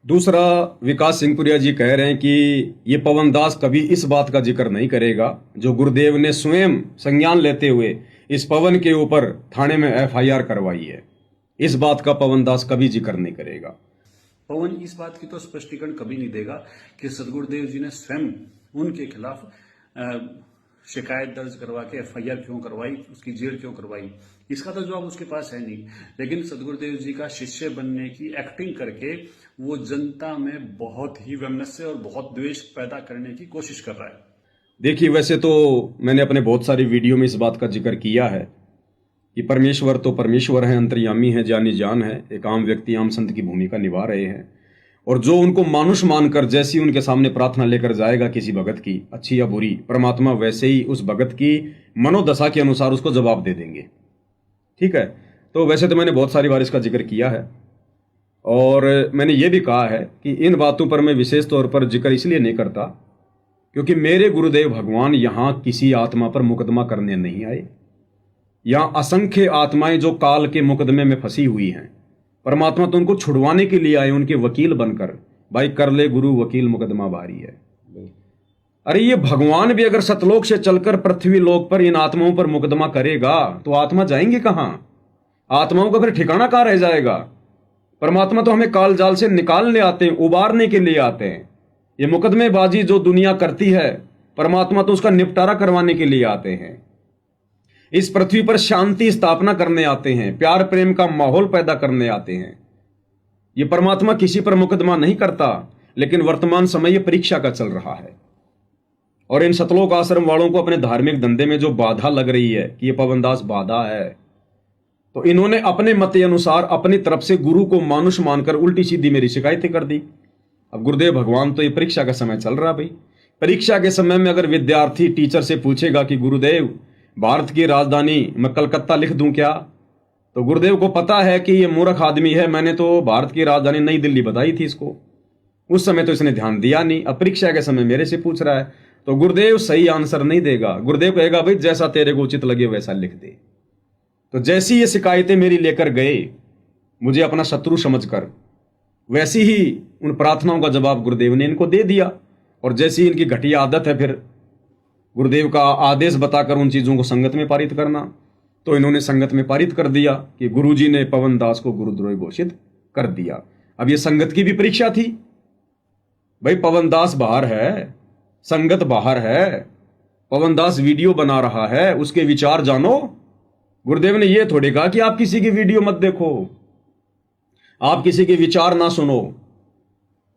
दूसरा, विकास सिंहपुरिया जी कह रहे हैं कि ये पवन दास कभी इस बात का जिक्र नहीं करेगा जो गुरुदेव ने स्वयं संज्ञान लेते हुए इस पवन के ऊपर थाने में एफआईआर करवाई है। इस बात का पवन दास कभी जिक्र नहीं करेगा। पवन इस बात की तो स्पष्टीकरण कभी नहीं देगा कि सदगुरुदेव जी ने स्वयं उनके खिलाफ शिकायत दर्ज करवा के एफआईआर क्यों करवाई, उसकी जेल क्यों करवाई। इसका तो जवाब उसके पास है नहीं। लेकिन सदगुरुदेव जी का शिष्य बनने की एक्टिंग करके वो जनता में बहुत ही वैमनस्य और बहुत द्वेष पैदा करने की कोशिश कर रहा है। देखिए, वैसे तो मैंने अपने बहुत सारी वीडियो में इस बात का जिक्र किया है कि परमेश्वर तो परमेश्वर है, अंतर्यामी है, जानी जान है, एक आम व्यक्ति आम संत की भूमिका निभा रहे हैं। और जो उनको मानुष मानकर जैसी उनके सामने प्रार्थना लेकर जाएगा किसी भगत की, अच्छी या बुरी, परमात्मा वैसे ही उस भगत की मनोदशा के अनुसार उसको जवाब दे देंगे। ठीक है, तो वैसे तो मैंने बहुत सारी बार इसका जिक्र किया है और मैंने ये भी कहा है कि इन बातों पर मैं विशेष तौर पर जिक्र इसलिए नहीं करता क्योंकि मेरे गुरुदेव भगवान यहाँ किसी आत्मा पर मुकदमा करने नहीं आए। यहाँ असंख्य आत्माएं जो काल के मुकदमे में फंसी हुई हैं, परमात्मा तो उनको छुड़वाने के लिए आए, उनके वकील बनकर। भाई कर ले गुरु वकील मुकदमा भारी है। अरे ये भगवान भी अगर सतलोक से चलकर पृथ्वी लोक पर इन आत्माओं पर मुकदमा करेगा तो आत्मा जाएंगे कहां? आत्माओं का फिर ठिकाना कहां रह जाएगा? परमात्मा तो हमें काल जाल से निकालने आते हैं, उबारने के लिए आते हैं। ये मुकदमेबाजी जो दुनिया करती है, परमात्मा तो उसका निपटारा करवाने के लिए आते हैं। इस पृथ्वी पर शांति स्थापना करने आते हैं, प्यार प्रेम का माहौल पैदा करने आते हैं। ये परमात्मा किसी पर मुकदमा नहीं करता, लेकिन वर्तमान समय ये परीक्षा का चल रहा है। और इन सतलोक आश्रम वालों को अपने धार्मिक धंधे में जो बाधा लग रही है कि ये पवन दास बाधा है, तो इन्होंने अपने मत अनुसार अपनी तरफ से गुरु को मानुष मानकर उल्टी सीधी मेरी शिकायतें कर दी। अब गुरुदेव भगवान तो ये परीक्षा का समय चल रहा भाई। परीक्षा के समय में अगर विद्यार्थी टीचर से पूछेगा कि गुरुदेव भारत की राजधानी मैं कलकत्ता लिख दूं क्या, तो गुरुदेव को पता है कि ये मूर्ख आदमी है, मैंने तो भारत की राजधानी नई दिल्ली बताई थी इसको। उस समय तो इसने ध्यान दिया नहीं। अब परीक्षा के समय मेरे से पूछ रहा है, तो गुरुदेव सही आंसर नहीं देगा। गुरुदेव कहेगा भाई जैसा तेरे को उचित लगे वैसा लिख दे। तो जैसी ये शिकायतें मेरी लेकर गए मुझे अपना शत्रु समझकर, वैसी ही उन प्रार्थनाओं का जवाब गुरुदेव ने इनको दे दिया। और जैसी इनकी घटिया आदत है फिर गुरुदेव का आदेश बताकर उन चीजों को संगत में पारित करना, तो इन्होंने संगत में पारित कर दिया कि गुरुजी ने पवन दास को गुरुद्रोही घोषित कर दिया। अब ये संगत की भी परीक्षा थी। भाई पवन दास बाहर है, संगत बाहर है, पवन दास वीडियो बना रहा है, उसके विचार जानो। गुरुदेव ने यह थोड़ी कहा कि आप किसी की वीडियो मत देखो, आप किसी के विचार ना सुनो।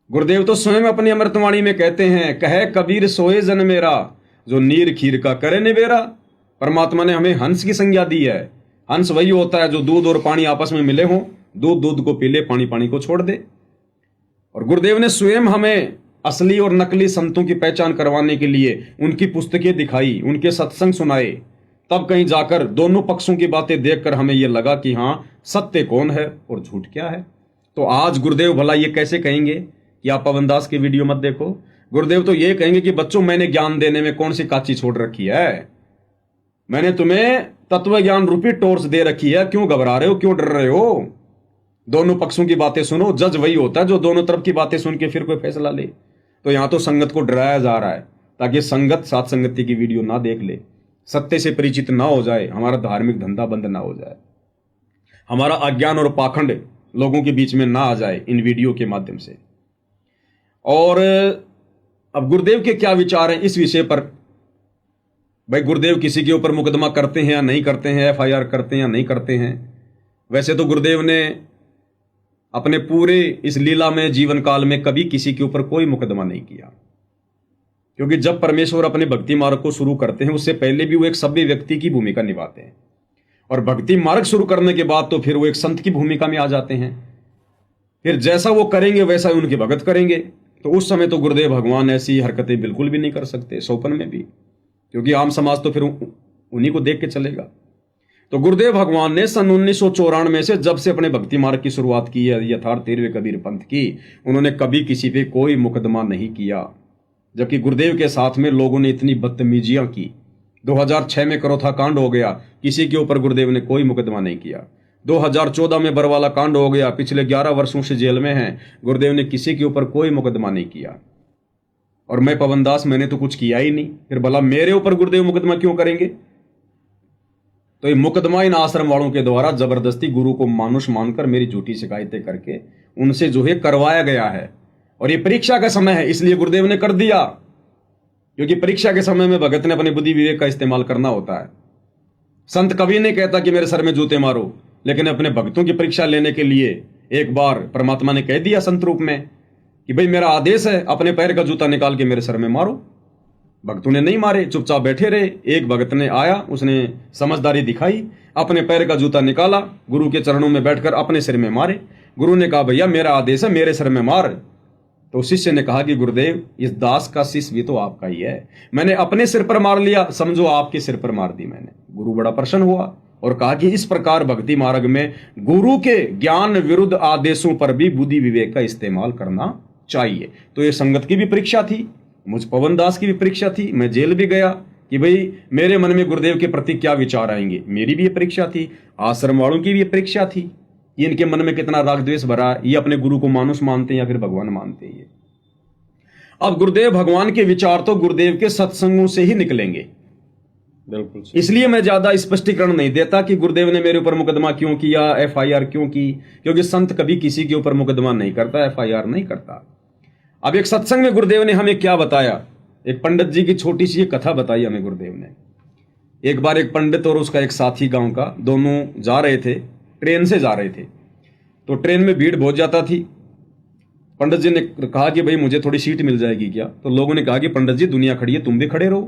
गुरुदेव तो स्वयं अपनी अमृतवाणी में कहते हैं, कहे कबीर सोए जन मेरा, जो नीर खीर का करे निबेरा। परमात्मा ने हमें हंस की संज्ञा दी है। हंस वही होता है जो दूध और पानी आपस में मिले हों, दूध दूध को पी ले, पानी पानी को छोड़ दे। और गुरुदेव ने स्वयं हमें असली और नकली संतों की पहचान करवाने के लिए उनकी पुस्तकें दिखाई, उनके सत्संग सुनाए। तब कहीं जाकर दोनों पक्षों की बातें देखकर हमें यह लगा कि हाँ, सत्य कौन है और झूठ क्या है। तो आज गुरुदेव भला ये कैसे कहेंगे कि आप पवन दास की वीडियो मत देखो? गुरुदेव तो ये कहेंगे कि बच्चों मैंने ज्ञान देने में कौन सी काची छोड़ रखी है? मैंने तुम्हें तत्व ज्ञान रूपी टॉर्च दे रखी है, क्यों घबरा रहे हो, क्यों डर रहे हो? दोनों पक्षों की बातें सुनो। जज वही होता है जो दोनों तरफ की बातें सुन के फिर कोई फैसला ले। तो यहां तो संगत को डराया जा रहा है ताकि संगत साथ संगति की वीडियो ना देख ले, सत्य से परिचित ना हो जाए, हमारा धार्मिक धंधा बंद ना हो जाए, हमारा अज्ञान और पाखंड लोगों के बीच में ना आ जाए इन वीडियो के माध्यम से। और अब गुरुदेव के क्या विचार हैं इस विषय पर? भाई गुरुदेव किसी के ऊपर मुकदमा करते हैं या नहीं करते हैं, एफआईआर करते हैं या नहीं करते हैं? वैसे तो गुरुदेव ने अपने पूरे इस लीला में जीवन काल में कभी किसी के ऊपर कोई मुकदमा नहीं किया, क्योंकि जब परमेश्वर अपने भक्ति मार्ग को शुरू करते हैं उससे पहले भी वो एक सभ्य व्यक्ति की भूमिका निभाते हैं, और भक्ति मार्ग शुरू करने के बाद तो फिर वो एक संत की भूमिका में आ जाते हैं। फिर जैसा वो करेंगे वैसा ही उनके भगत करेंगे। तो उस समय तो गुरुदेव भगवान ऐसी हरकतें बिल्कुल भी नहीं कर सकते, सोपन में भी, क्योंकि आम समाज तो फिर उन्हीं को देख के चलेगा। तो गुरुदेव भगवान ने सन 1994 में से जब से अपने भक्ति मार्ग की शुरुआत की है, यथार्थ 13वें कबीर पंथ की, उन्होंने कभी किसी पे कोई मुकदमा नहीं किया। जबकि गुरुदेव के साथ में लोगों ने इतनी बदतमीजियां की। 2006 में करोथा कांड हो गया, किसी के ऊपर गुरुदेव ने कोई मुकदमा नहीं किया। 2014 में बरवाला कांड हो गया, पिछले 11 वर्षों से जेल में हैं। गुरुदेव ने किसी के ऊपर कोई मुकदमा नहीं किया। और मैं पवन दास, मैंने तो कुछ किया ही नहीं, फिर भला मेरे ऊपर गुरुदेव मुकदमा क्यों करेंगे? तो ये मुकदमा इन आश्रम वालों के द्वारा जबरदस्ती गुरु को मानुष मानकर मेरी झूठी शिकायतें करके उनसे जो है करवाया गया है। और ये परीक्षा का समय है, इसलिए गुरुदेव ने कर दिया, क्योंकि परीक्षा के समय में भगत ने अपने बुद्धि विवेक का इस्तेमाल करना होता है। संत कभी नहीं कहता कि मेरे सर में जूते मारो, लेकिन अपने भक्तों की परीक्षा लेने के लिए एक बार परमात्मा ने कह दिया संत रूप में कि भाई मेरा आदेश है, अपने पैर का जूता निकाल के मेरे सर में मारो। भक्तों ने नहीं मारे, चुपचाप बैठे रहे। एक भगत ने आया, उसने समझदारी दिखाई, अपने पैर का जूता निकाला, गुरु के चरणों में बैठकर अपने सिर में मारे। गुरु ने कहा भैया मेरा आदेश है, मेरे सिर में मार। तो शिष्य ने कहा कि गुरुदेव इस दास का शिष्य भी तो आपका ही है, मैंने अपने सिर पर मार लिया, समझो आपके सिर पर मार दी मैंने। गुरु बड़ा प्रसन्न हुआ और कहा कि इस प्रकार भक्ति मार्ग में गुरु के ज्ञान विरुद्ध आदेशों पर भी बुद्धि विवेक का इस्तेमाल करना चाहिए। तो ये संगत की भी परीक्षा थी, मुझ पवन दास की भी परीक्षा थी। मैं जेल भी गया कि भाई मेरे मन में गुरुदेव के प्रति क्या विचार आएंगे, मेरी भी ये परीक्षा थी। आश्रम वालों की भी ये परीक्षा थी, इनके मन में कितना राग द्वेष भरा, ये अपने गुरु को मानुष मानते हैं या फिर भगवान मानते हैं। अब गुरुदेव भगवान के विचार तो गुरुदेव के सत्संगों से ही निकलेंगे। बिल्कुल। इसलिए मैं ज्यादा स्पष्टीकरण नहीं देता कि गुरुदेव ने मेरे ऊपर मुकदमा क्यों किया, एफआईआर क्यों की, क्योंकि संत कभी किसी के ऊपर मुकदमा नहीं करता, एफआईआर नहीं करता। अब एक सत्संग में गुरुदेव ने हमें क्या बताया, एक पंडित जी की छोटी सी कथा बताई हमें गुरुदेव ने। एक बार एक पंडित और उसका एक साथी गांव का, दोनों जा रहे थे, ट्रेन से जा रहे थे। तो ट्रेन में भीड़ बहुत ज्यादा थी। पंडित जी ने कहा कि भाई मुझे थोड़ी सीट मिल जाएगी क्या? तो लोगों ने कहा कि पंडित जी दुनिया खड़ी है, तुम भी खड़े रहो,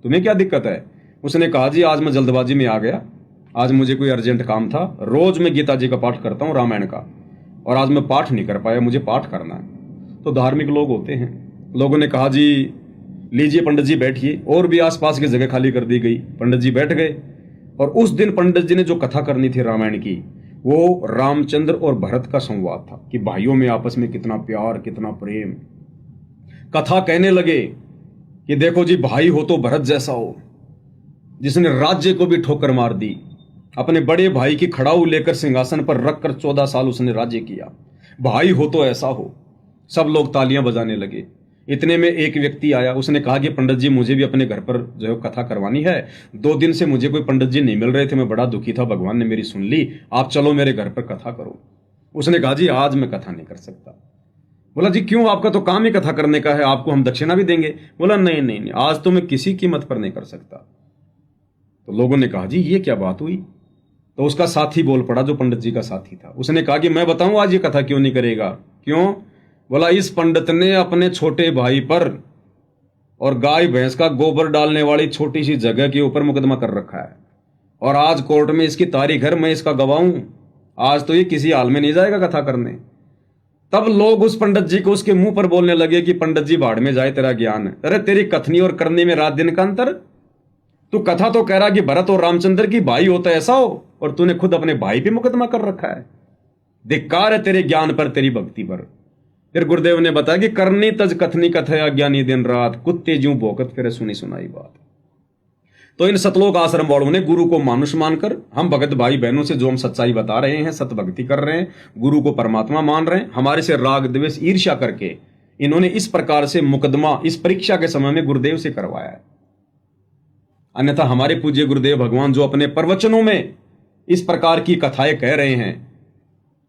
तुम्हें क्या दिक्कत है? उसने कहा जी आज मैं जल्दबाजी में आ गया, आज मुझे कोई अर्जेंट काम था। रोज मैं गीता जी का पाठ करता हूँ, रामायण का, और आज मैं पाठ नहीं कर पाया, मुझे पाठ करना है। तो धार्मिक लोग होते हैं, लोगों ने कहा जी लीजिए पंडित जी बैठिए, और भी आसपास की जगह खाली कर दी गई। पंडित जी बैठ गए। और उस दिन पंडित जी ने जो कथा करनी थी रामायण की, वो रामचंद्र और भरत का संवाद था कि भाइयों में आपस में कितना प्यार, कितना प्रेम। कथा कहने लगे कि देखो जी भाई हो तो भरत जैसा हो, जिसने राज्य को भी ठोकर मार दी, अपने बड़े भाई की खड़ाऊ लेकर सिंहासन पर रखकर 14 साल उसने राज्य किया, भाई हो तो ऐसा हो। सब लोग तालियां बजाने लगे। इतने में एक व्यक्ति आया, उसने कहा कि पंडित जी मुझे भी अपने घर पर जो है कथा करवानी है, 2 दिन से मुझे कोई पंडित जी नहीं मिल रहे थे, मैं बड़ा दुखी था, भगवान ने मेरी सुन ली, आप चलो मेरे घर पर कथा करो। उसने कहा जी आज मैं कथा नहीं कर सकता। बोला जी क्यों? आपका तो काम ही कथा करने का है, आपको हम दक्षिणा भी देंगे। बोला नहीं नहीं नहीं, आज तो मैं किसी कीमत पर नहीं कर सकता। तो लोगों ने कहा जी ये क्या बात हुई? तो उसका साथी बोल पड़ा, जो पंडित जी का साथी था। उसने कहा कि मैं बताऊं आज ये कथा क्यों नहीं करेगा? क्यों? बोला इस पंडित ने अपने छोटे भाई पर और गाय भैंस का गोबर डालने वाली छोटी सी जगह के ऊपर मुकदमा कर रखा है, और आज कोर्ट में इसकी तारीख है, मैं इसका गवाह हूं, आज तो ये किसी हाल में नहीं जाएगा कथा करने। तब लोग उस पंडित जी को उसके मुंह पर बोलने लगे कि पंडित जी भाड़ में जाए तेरा ज्ञान, अरे तेरी कथनी और करने में रात दिन का अंतर। तू कथा तो कह रहा कि भरत और रामचंद्र की भाई होता ऐसा हो, और तूने खुद अपने भाई पे मुकदमा कर रखा है। धिक्कार है तेरे ज्ञान पर, तेरी भक्ति पर। फिर गुरुदेव ने बताया कि करनी तज कथनी कथया ज्ञानी दिन रात, कुत्ते ज्यों भौंकत फिरे सुनी सुनाई बात। तो इन सतलोक आश्रम वालों ने गुरु को मानुष मानकर, हम भगत भाई बहनों से जो हम सच्चाई बता रहे हैं, सत भक्ति कर रहे हैं, गुरु को परमात्मा मान रहे हैं, हमारे से राग द्वेष ईर्ष्या करके इन्होंने इस प्रकार से मुकदमा इस परीक्षा के समय में गुरुदेव से करवाया है। अन्यथा हमारे पूज्य गुरुदेव भगवान जो अपने प्रवचनों में इस प्रकार की कथाएं कह रहे हैं,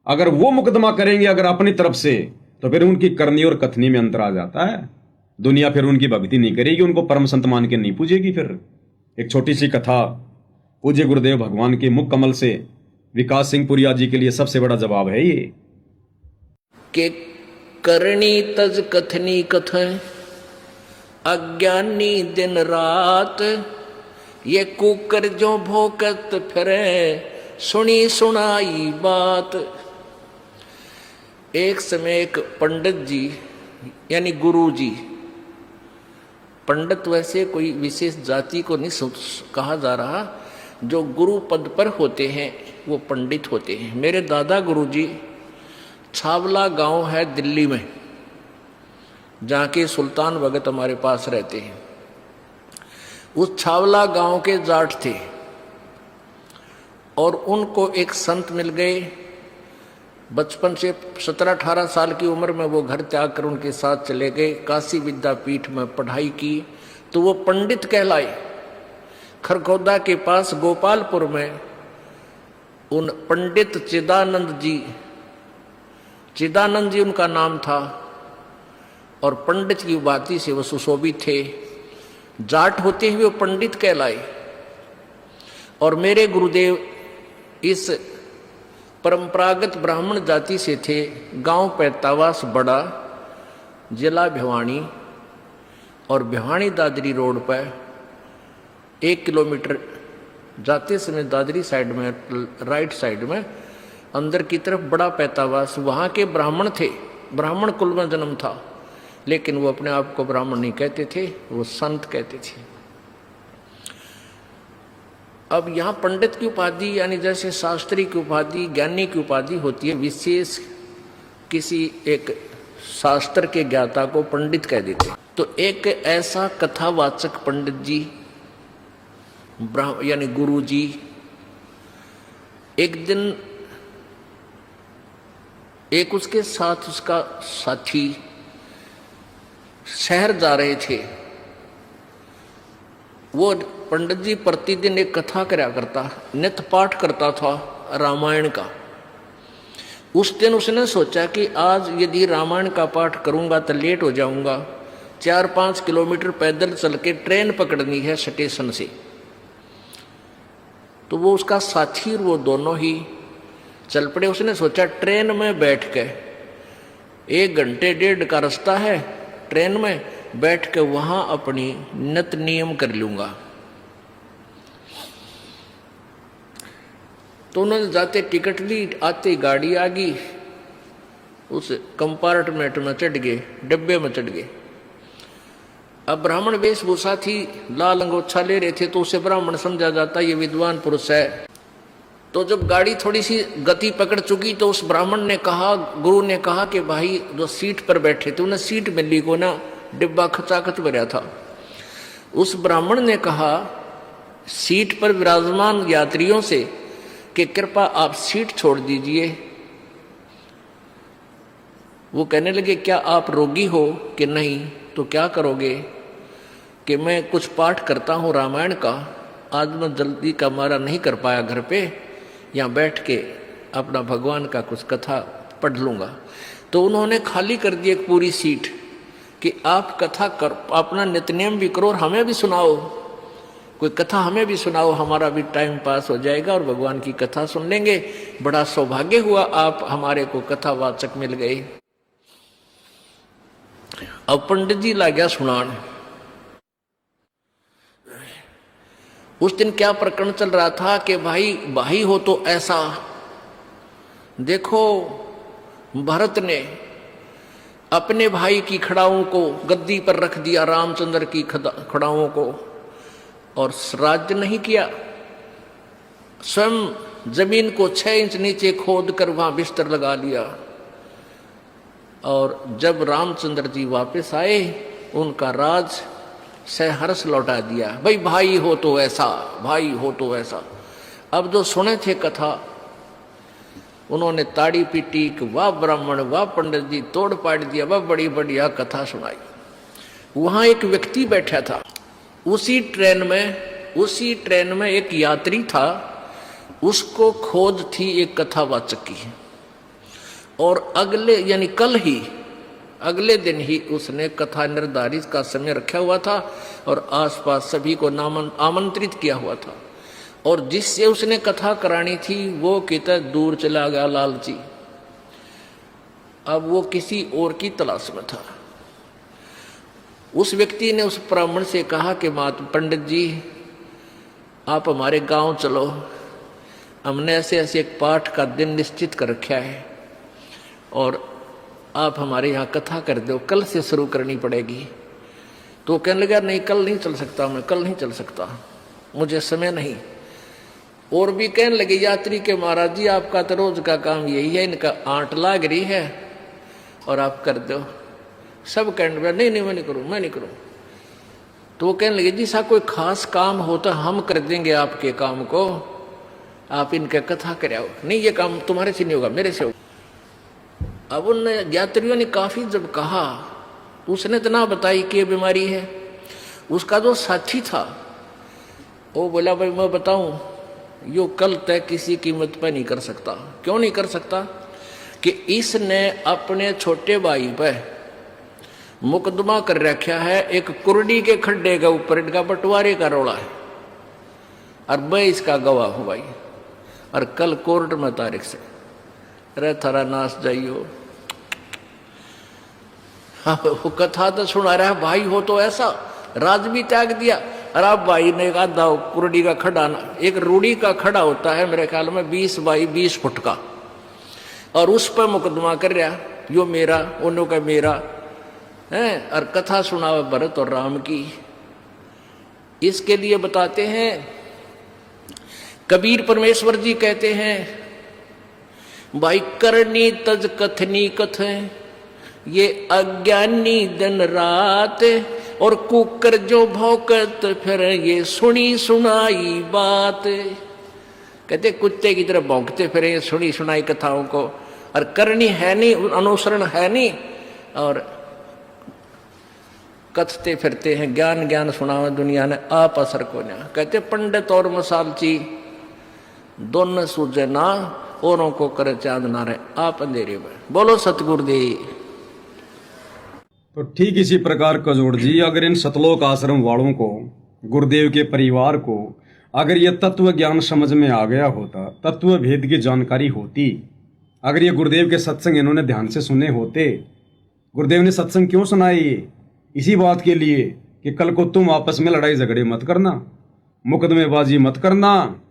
अगर वो मुकदमा करेंगे अगर अपनी तरफ से, तो फिर उनकी करनी और कथनी में अंतर आ जाता है। दुनिया फिर उनकी भक्ति नहीं करेगी, उनको परम संत मान के नहीं पूजेगी। फिर एक छोटी सी कथा पूज्य गुरुदेव भगवान के मुख कमल से विकास सिंह पुरिया जी के लिए सबसे बड़ा जवाब है ये कि करनी तज कथनी कथन अज्ञानी दिन रात, ये कुकर जो भोकत फिरे सुनी सुनाई बात। एक समय एक पंडित जी यानी गुरु जी, पंडित वैसे कोई विशेष जाति को नहीं कहा जा रहा, जो गुरु पद पर होते हैं वो पंडित होते हैं। मेरे दादा गुरु जी छावला गांव है दिल्ली में, जहाँ के सुल्तान भगत हमारे पास रहते हैं। उस छावला गांव के जाट थे, और उनको एक संत मिल गए। बचपन से 17-18 साल की उम्र में वो घर त्याग कर उनके साथ चले गए, काशी विद्यापीठ में पढ़ाई की, तो वो पंडित कहलाए। खरगोदा के पास गोपालपुर में उन पंडित चिदानंद जी उनका नाम था, और पंडित की उपाधि से वो सुशोभित थे। जाट होते हुए वो पंडित कहलाए। और मेरे गुरुदेव इस परंपरागत ब्राह्मण जाति से थे। गांव पैतावास बड़ा, जिला भिवानी, और भिवानी दादरी रोड पर 1 किलोमीटर जाते समय दादरी साइड में, राइट साइड में अंदर की तरफ बड़ा पैतावास, वहाँ के ब्राह्मण थे। ब्राह्मण कुल में जन्म था, लेकिन वो अपने आप को ब्राह्मण नहीं कहते थे, वो संत कहते थे। अब यहाँ पंडित की उपाधि, यानी जैसे शास्त्री की उपाधि, ज्ञानी की उपाधि होती है, विशेष किसी एक शास्त्र के ज्ञाता को पंडित कह देते। तो एक ऐसा कथावाचक पंडित जी, यानी गुरु जी, एक दिन एक उसके साथ उसका साथी शहर जा रहे थे। वो पंडित जी प्रतिदिन एक कथा करया करता, नित्य पाठ करता था रामायण का। उस दिन उसने सोचा कि आज यदि रामायण का पाठ करूंगा तो लेट हो जाऊंगा, 4-5 किलोमीटर पैदल चल के ट्रेन पकड़नी है स्टेशन से। तो वो उसका साथी और वो दोनों ही चल पड़े। उसने सोचा ट्रेन में बैठ के 1 घंटे 1.5 का रास्ता है, ट्रेन में बैठ के वहां अपनी नित्य नियम कर लूंगा। तो उन्होंने जाते टिकट ली, आते गाड़ी आ गई, उस कंपार्टमेंट में चढ़ गए, डिब्बे में चढ़ गए। अब ब्राह्मण वेशभूषा थी, लाल अंगोछा ले रहे थे, तो उसे ब्राह्मण समझा जाता ये विद्वान पुरुष है। तो जब गाड़ी थोड़ी सी गति पकड़ चुकी तो उस ब्राह्मण ने कहा, गुरु ने कहा कि भाई जो सीट पर बैठे थे उन्हें सीट मिली को ना, डिब्बा खचाखच भरा था। उस ब्राह्मण ने कहा सीट पर विराजमान यात्रियों से कि कृपा आप सीट छोड़ दीजिए। वो कहने लगे क्या आप रोगी हो कि नहीं, तो क्या करोगे कि मैं कुछ पाठ करता हूँ रामायण का, आज मैं जल्दी का मारा नहीं कर पाया घर पे, यहाँ बैठ के अपना भगवान का कुछ कथा पढ़ लूँगा। तो उन्होंने खाली कर दी एक पूरी सीट कि आप कथा कर, अपना नित्यनेम भी करो और हमें भी सुनाओ, कोई कथा हमें भी सुनाओ, हमारा भी टाइम पास हो जाएगा और भगवान की कथा सुन लेंगे। बड़ा सौभाग्य हुआ आप हमारे को कथावाचक मिल गए। अब पंडित जी ला गया सुनान। उस दिन क्या प्रकरण चल रहा था कि भाई हो तो ऐसा देखो, भरत ने अपने भाई की खड़ाओं को गद्दी पर रख दिया, रामचंद्र की खड़ाओं को, और राज्य नहीं किया। स्वयं जमीन को 6 इंच नीचे खोद कर वहां बिस्तर लगा लिया। और जब रामचंद्र जी वापस आए, उनका राज सहर्ष लौटा दिया। भाई हो तो ऐसा, भाई हो तो ऐसा। अब जो सुने थे कथा, उन्होंने ताड़ी पीटी कि वाह ब्राह्मण, वाह पंडित जी, तोड़ पाड़ दिया, वाह बड़ी बढ़िया कथा सुनाई। वहां एक व्यक्ति बैठा था, उसी ट्रेन में एक यात्री था, उसको खोज थी एक कथावाचक की। और अगले दिन ही उसने कथा निर्धारित का समय रखा हुआ था और आसपास सभी को आमंत्रित किया हुआ था। और जिससे उसने कथा करानी थी वो कितना दूर चला गया लालची। अब वो किसी और की तलाश में था। उस व्यक्ति ने उस ब्राह्मण से कहा कि पंडित जी आप हमारे गांव चलो, हमने ऐसे ऐसे एक पाठ का दिन निश्चित कर रखा है और आप हमारे यहाँ कथा कर दो, कल से शुरू करनी पड़ेगी। तो कहने लगा नहीं कल नहीं चल सकता, मैं कल नहीं चल सकता, मुझे समय नहीं। और भी कहने लगे यात्री के महाराज जी आपका तो रोज का काम यही है, इनका आंट लाग रही है और आप कर दो। सब कहने लगे नहीं मैं नहीं करूँ। तो वो कहने लगे जी सा कोई खास काम हो तो हम कर देंगे आपके काम को, आप इनके कथा कराओ, नहीं ये काम तुम्हारे से नहीं होगा, मेरे से होगा। अब उन यात्रियों ने काफी जब कहा, उसने तो ना बताई कि ये बीमारी है। उसका जो साथी था वो बोला, भाई मैं बताऊं, यो कल तय किसी कीमत पर नहीं कर सकता। क्यों नहीं कर सकता? कि इसने अपने छोटे भाई पर मुकदमा कर रखा है, एक कुर्डी के खड्डे के ऊपर इनका बंटवारे का रोला है, और मैं इसका गवाह हूं भाई। और कल कोर्ट में तारीख से अरे थारा नाश जाइयो। हाँ, वो कथा तो सुना रहा है, भाई हो तो ऐसा, राज भी त्याग दिया। और अब भाई ने एक आधा कुर्डी का खड़ा, एक रूढ़ी का खड़ा होता है मेरे ख्याल में 20 बाई 20 फुट का, और उस पर मुकदमा कर रहा, यो मेरा, उन्हों का मेरा है। और कथा सुनावे भरत और राम की। इसके लिए बताते हैं कबीर परमेश्वर जी कहते हैं, भाई करनी तज कथनी कथ, ये अज्ञानी दिन रात, और कुकर जो भौकत फिर ये सुनी सुनाई बात। कहते कुत्ते की तरह भौंकते फिर ये सुनी सुनाई कथाओं को, और करनी है नहीं, अनुसरण है नहीं, और कथते फिरते हैं, ज्ञान ज्ञान सुनावा दुनिया ने, आप असर को ना। कहते पंडित और मसालची दोनों सूझे ना, औरों को करे चांद ना रहे, आप अंधेरे में। बोलो सतगुरुदेव। तो ठीक इसी प्रकार कजोड़ जी, अगर इन सतलोक आश्रम वालों को, गुरुदेव के परिवार को, अगर ये तत्व ज्ञान समझ में आ गया होता, तत्व भेद की जानकारी होती, अगर ये गुरुदेव के सत्संग इन्होंने ध्यान से सुने होते। गुरुदेव ने सत्संग क्यों सुनाई? इसी बात के लिए कि कल को तुम आपस में लड़ाई झगड़े मत करना, मुकदमेबाजी मत करना,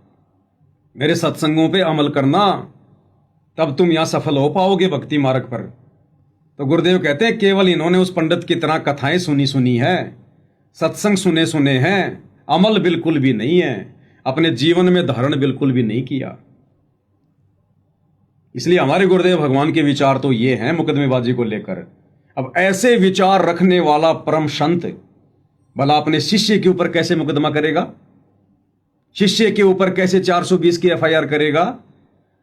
मेरे सत्संगों पे अमल करना, तब तुम यहां सफल हो पाओगे भक्ति मार्ग पर। तो गुरुदेव कहते हैं केवल इन्होंने उस पंडित की तरह कथाएं सुनी है, सत्संग सुने हैं, अमल बिल्कुल भी नहीं है, अपने जीवन में धारण बिल्कुल भी नहीं किया। इसलिए हमारे गुरुदेव भगवान के विचार तो ये हैं मुकदमेबाजी को लेकर। अब ऐसे विचार रखने वाला परम संत भला अपने शिष्य के ऊपर कैसे मुकदमा करेगा? शिष्य के ऊपर कैसे 420 की एफआईआर करेगा?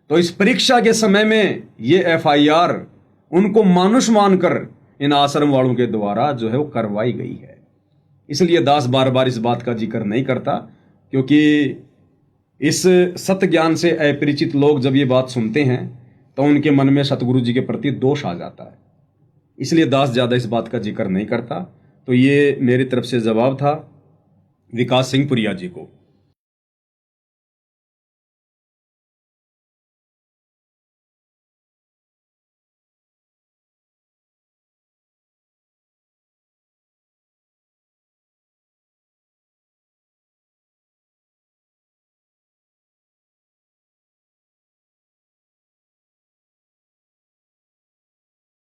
तो इस परीक्षा के समय में ये एफआईआर उनको मानुष मानकर इन आश्रम वालों के द्वारा जो है वो करवाई गई है। इसलिए दास बार बार इस बात का जिक्र नहीं करता, क्योंकि इस सत्य ज्ञान से अपरिचित लोग जब ये बात सुनते हैं तो उनके मन में सतगुरु जी के प्रति दोष आ जाता है। इसलिए दास ज़्यादा इस बात का जिक्र नहीं करता। तो ये मेरी तरफ से जवाब था विकास सिंह पुरिया जी को।